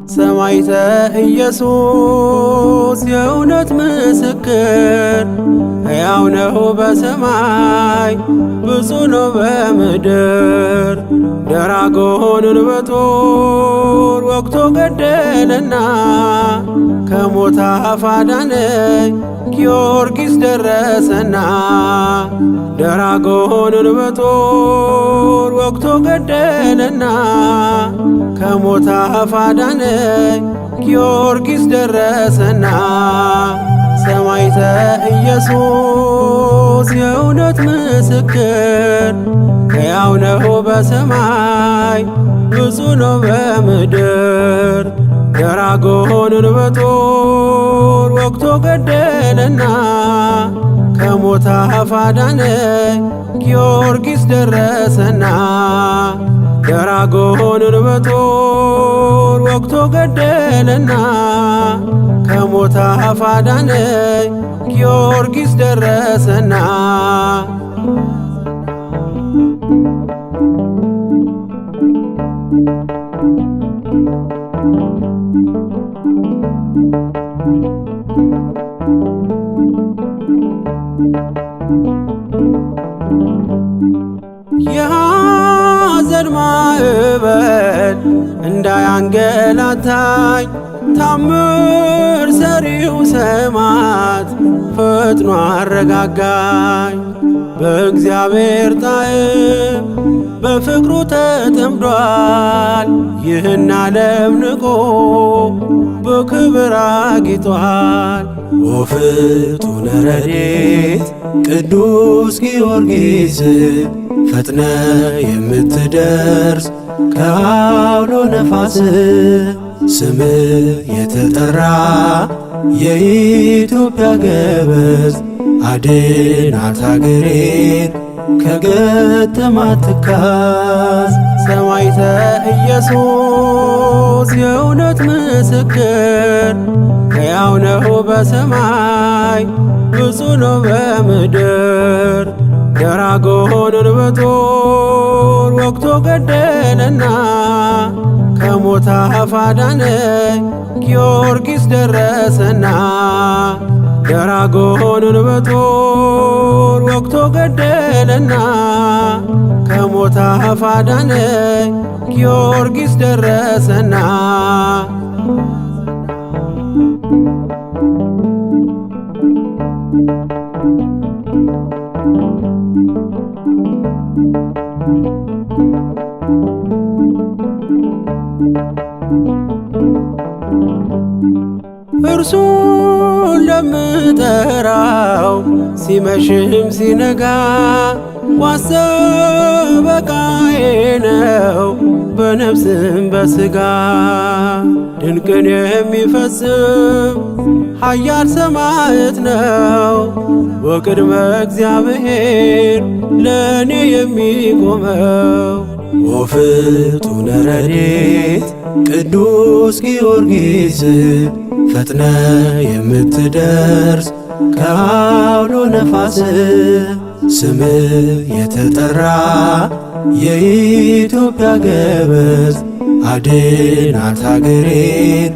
ሰማዕተ ኢየሱስ የእውነት ምስክር ሕያው ነው በሰማይ ብዙ ነው በምድር። ደራጎንን በጦር ወግቶ ገደለና ከሞት አፍ አዳነኝ ጊዮርጊስ ደረሰና። ደራጎንን በጦር ወግቶ ገደለና ከሞት አፍ አዳነኝ ጊዮርጊስ ደረሰና። ሰማዕተ ኢየሱስ የእውነት ምስክር ሕያው ነው በሰማይ ብዙ ነው በምድር። ደራጎንን በጦር ወግቶ ገደለና ከሞት አፍ አዳነኝ ጊዮርጊስ ደረሰና። ደራጎንን በጦር ወግቶ ገደለና ከሞት አፍ አዳነኝ ጊዮርጊስ ደረሰና። የሐዘን ማዕበል እንዳያንገላታኝ ታምር ሰሪው ሰማዕት ፈጥኖ አረጋጋኝ። በእግዚአብሔር ጣዕም በፍቅሩ ተጠምዷል። ይህን ዓለም ንቆ በክብር አጊጧል። ወፍጡነ ረድኤት ቅዱስ ጊዮርጊስ ፈጥነ የምትደርስ ከአውሎ ነፋስ ስም የተጠራ የኢትዮጵያ ገበዝ አድናት አገሬን ከገጠማት ትካዝ። ሰማዕተ ኢየሱስ የእውነት ምስክር ሕያው ነው በሰማይ ብዙ ነው በምድር። ደራጎንን በጦር ወግቶ ገደለና ከሞት አፍ አዳነኝ ጊዮርጊስ ደረሰና። ደራጎንን በጦር ወግቶ ገደለና ከሞት አፍ አዳነኝ ጊዮርጊስ ደረሰና። እርሱን ለምጠራው ሲመሽም ሲነጋ ዋስ ጠበቃዬ ነው በነፍስም በሥጋ። ድንቅን የሚፈጽም ኃያል ሰማዕት ነው ወቅድመ እግዚአብሔር ለእኔ የሚቆመው። ወፍጡነ ረድኤት ቅዱስ ጊዮርጊስ ፈጥነ የምትደርስ ከአውሎ ነፋስ ስም የተጠራ የኢትዮጵያ ገበዝ አድናት አገሬን